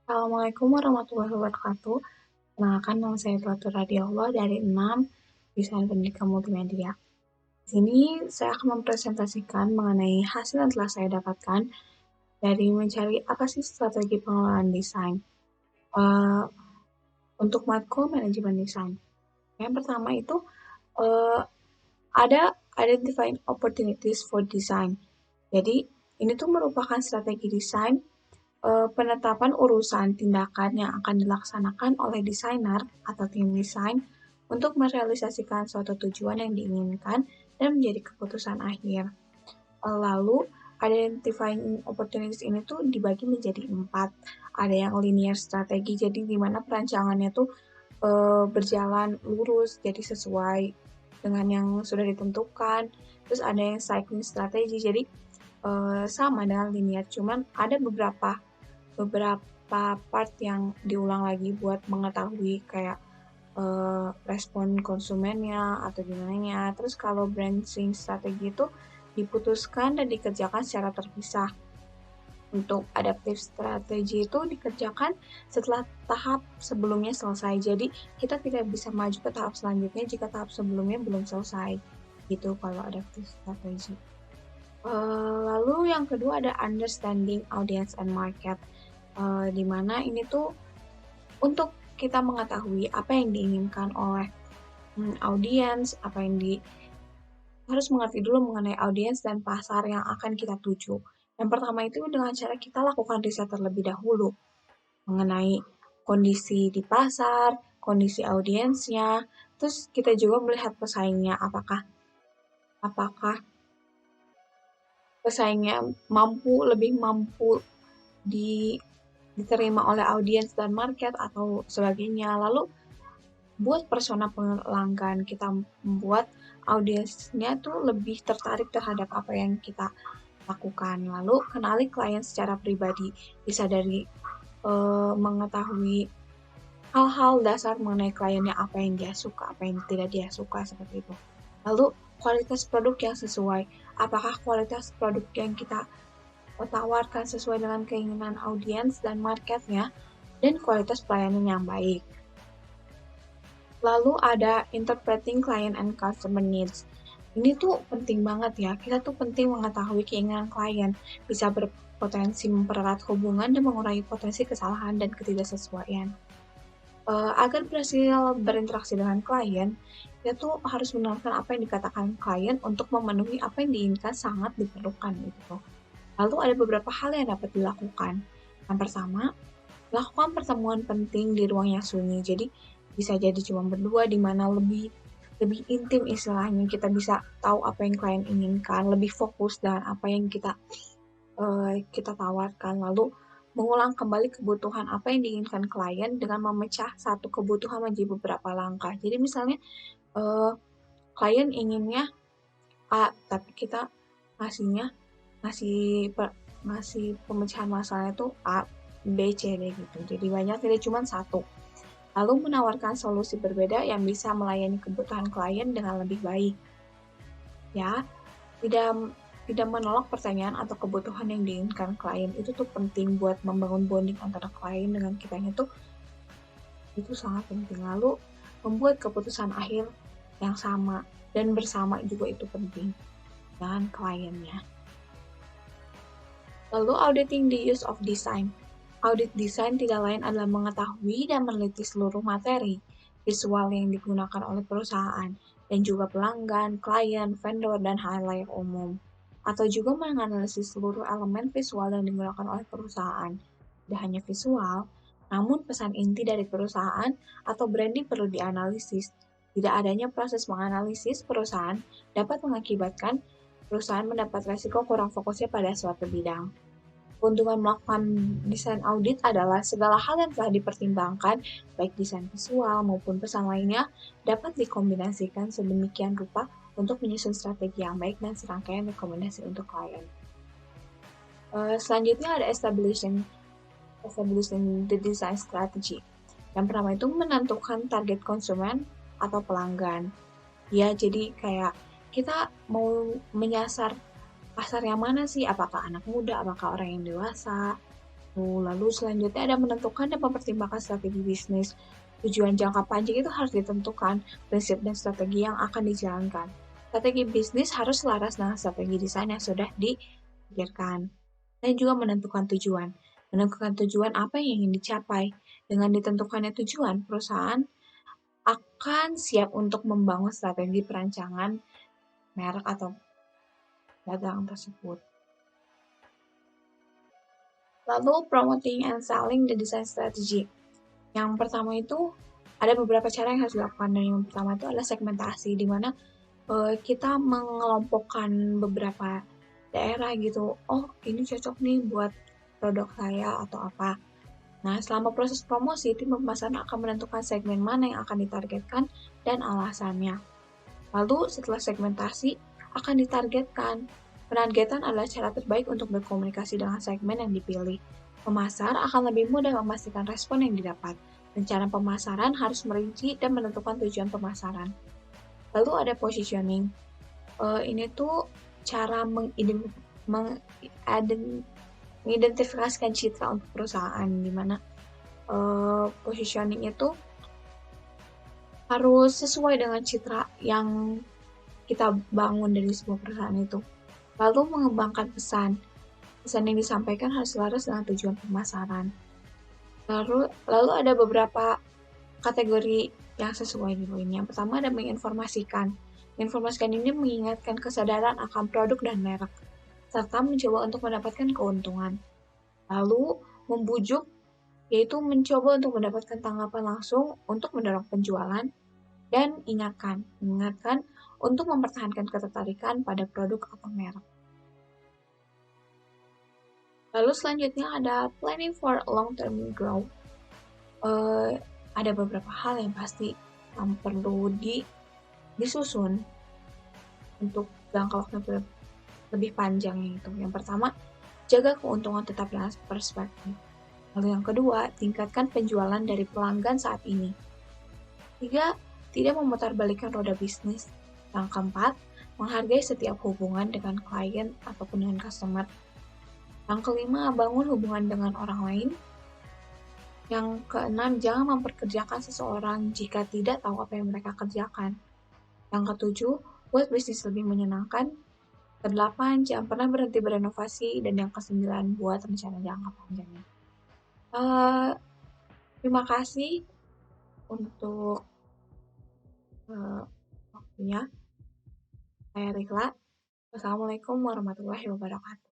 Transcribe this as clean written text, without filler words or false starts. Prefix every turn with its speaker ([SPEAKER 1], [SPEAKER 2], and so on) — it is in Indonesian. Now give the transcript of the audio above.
[SPEAKER 1] Assalamualaikum warahmatullahi wabarakatuh. Kenalkan nama saya Fatur Radiyallah dari 6 Desain Pendidikan Multimedia. Di sini saya akan mempresentasikan mengenai hasil yang telah saya dapatkan dari mencari apa sih strategi pengelolaan desain uh, untuk matkul manajemen desain. Yang pertama itu uh, ada identifying opportunities for design. Jadi ini tuh merupakan strategi desain penetapan urusan tindakan yang akan dilaksanakan oleh desainer atau tim desain untuk merealisasikan suatu tujuan yang diinginkan dan menjadi keputusan akhir. Lalu, identifying opportunities ini tuh dibagi menjadi 4. Ada yang linear strategi, jadi di mana perancangannya tuh berjalan lurus, jadi sesuai dengan yang sudah ditentukan. Terus ada yang cycling strategi, jadi sama dengan linear, cuman ada beberapa part yang diulang lagi buat mengetahui kayak respon konsumennya atau gimana. Terus kalau branching strategi itu diputuskan dan dikerjakan secara terpisah. Untuk adaptive strategi itu dikerjakan setelah tahap sebelumnya selesai. Jadi kita tidak bisa maju ke tahap selanjutnya jika tahap sebelumnya belum selesai. Gitu kalau adaptive strategi. Lalu yang kedua ada understanding audience and market. Di mana ini tuh untuk kita mengetahui apa yang diinginkan oleh audiens, harus mengerti dulu mengenai audiens dan pasar yang akan kita tuju. Yang pertama itu dengan cara kita lakukan riset terlebih dahulu mengenai kondisi di pasar, kondisi audiensnya, terus kita juga melihat pesaingnya, apakah pesaingnya lebih mampu diterima oleh audiens dan market atau sebagainya. Lalu buat persona pelanggan, kita membuat audiensnya tuh lebih tertarik terhadap apa yang kita lakukan. Lalu kenali klien secara pribadi, bisa dari mengetahui hal-hal dasar mengenai kliennya, apa yang dia suka, apa yang tidak dia suka, seperti itu. Lalu kualitas produk yang sesuai, apakah kualitas produk yang kita tawarkan sesuai dengan keinginan audiens dan marketnya, dan kualitas pelayanan yang baik. Lalu ada interpreting client and customer needs. Ini tuh penting banget ya, kita tuh penting mengetahui keinginan klien, bisa berpotensi mempererat hubungan dan mengurangi potensi kesalahan dan ketidaksesuaian. Agar berhasil berinteraksi dengan klien, kita tuh harus mendengarkan apa yang dikatakan klien untuk memenuhi apa yang diinginkan sangat diperlukan gitu. Lalu ada beberapa hal yang dapat dilakukan. Yang pertama, lakukan pertemuan penting di ruang yang sunyi. Jadi bisa jadi cuma berdua di mana lebih intim istilahnya, kita bisa tahu apa yang klien inginkan, lebih fokus dengan apa yang kita tawarkan. Lalu mengulang kembali kebutuhan apa yang diinginkan klien dengan memecah satu kebutuhan menjadi beberapa langkah. Jadi misalnya klien inginnya A, tapi kita ngasihnya ngasih pemecahan masalahnya itu A, B, C, D gitu. Jadi banyak, tidak cuma satu. Lalu menawarkan solusi berbeda yang bisa melayani kebutuhan klien dengan lebih baik. Ya, tidak menolak pertanyaan atau kebutuhan yang diinginkan klien, itu tuh penting buat membangun bonding antara klien dengan kitanya tuh, itu sangat penting. Lalu membuat keputusan akhir yang sama dan bersama juga itu penting dengan kliennya. Lalu auditing the use of design. Audit desain tidak lain adalah mengetahui dan meneliti seluruh materi visual yang digunakan oleh perusahaan dan juga pelanggan, klien, vendor, dan halayak umum. Atau juga menganalisis seluruh elemen visual yang digunakan oleh perusahaan. Tidak hanya visual, namun pesan inti dari perusahaan atau branding perlu dianalisis. Tidak adanya proses menganalisis perusahaan dapat mengakibatkan perusahaan mendapat resiko kurang fokusnya pada suatu bidang. Keuntungan melakukan desain audit adalah segala hal yang telah dipertimbangkan, baik desain visual maupun pesan lainnya, dapat dikombinasikan sedemikian rupa untuk menyusun strategi yang baik dan serangkaian rekomendasi untuk klien. Selanjutnya ada establishing the design strategy. Yang pertama itu menentukan target konsumen atau pelanggan. Ya, jadi kayak kita mau menyasar pasar yang mana sih? Apakah anak muda, apakah orang yang dewasa? Lalu selanjutnya ada menentukan dan mempertimbangkan strategi bisnis. Tujuan jangka panjang itu harus ditentukan, prinsip dan strategi yang akan dijalankan. Strategi bisnis harus selaras dengan strategi desain yang sudah dipikirkan. Dan juga menentukan tujuan. Menentukan tujuan apa yang ingin dicapai. Dengan ditentukannya tujuan, perusahaan akan siap untuk membangun strategi perancangan merek atau dagang tersebut. Lalu promoting and selling the design strategy. Yang pertama itu ada beberapa cara yang harus dilakukan, dan yang pertama itu adalah segmentasi, di mana kita mengelompokkan beberapa daerah gitu. Oh, ini cocok nih buat produk saya atau apa. Nah, selama proses promosi, tim pemasaran akan menentukan segmen mana yang akan ditargetkan dan alasannya. Lalu setelah segmentasi, akan ditargetkan. Penargetan adalah cara terbaik untuk berkomunikasi dengan segmen yang dipilih. Pemasar akan lebih mudah memastikan respon yang didapat. Rencana pemasaran harus merinci dan menentukan tujuan pemasaran. Lalu ada positioning. Ini tuh cara mengidentifikasikan citra untuk perusahaan, di mana positioning itu harus sesuai dengan citra yang kita bangun dari sebuah perusahaan itu. Lalu mengembangkan pesan. Pesan yang disampaikan harus selaras dengan tujuan pemasaran. Lalu ada beberapa kategori yang sesuai di poin. Yang pertama ada menginformasikan. Menginformasikan ini mengingatkan kesadaran akan produk dan merek, serta mencoba untuk mendapatkan keuntungan. Lalu membujuk, yaitu mencoba untuk mendapatkan tanggapan langsung untuk mendorong penjualan, dan mengingatkan untuk mempertahankan ketertarikan pada produk atau merek. Lalu selanjutnya ada planning for long-term growth. Ada beberapa hal yang pasti yang perlu disusun untuk jangka waktu lebih panjang itu. Yang pertama, jaga keuntungan tetap dalam perspektif. Lalu yang kedua, tingkatkan penjualan dari pelanggan saat ini. Tiga, tidak memutarbalikkan roda bisnis. Yang keempat, menghargai setiap hubungan dengan klien ataupun dengan customer. Yang kelima, bangun hubungan dengan orang lain. Yang keenam, jangan memperkerjakan seseorang jika tidak tahu apa yang mereka kerjakan. Yang ketujuh, buat bisnis lebih menyenangkan. Kedelapan, jangan pernah berhenti berinovasi. Dan yang kesembilan, buat rencana jangka panjangnya. Terima kasih untuk waktunya. Saya Rikla. Wassalamualaikum warahmatullahi wabarakatuh.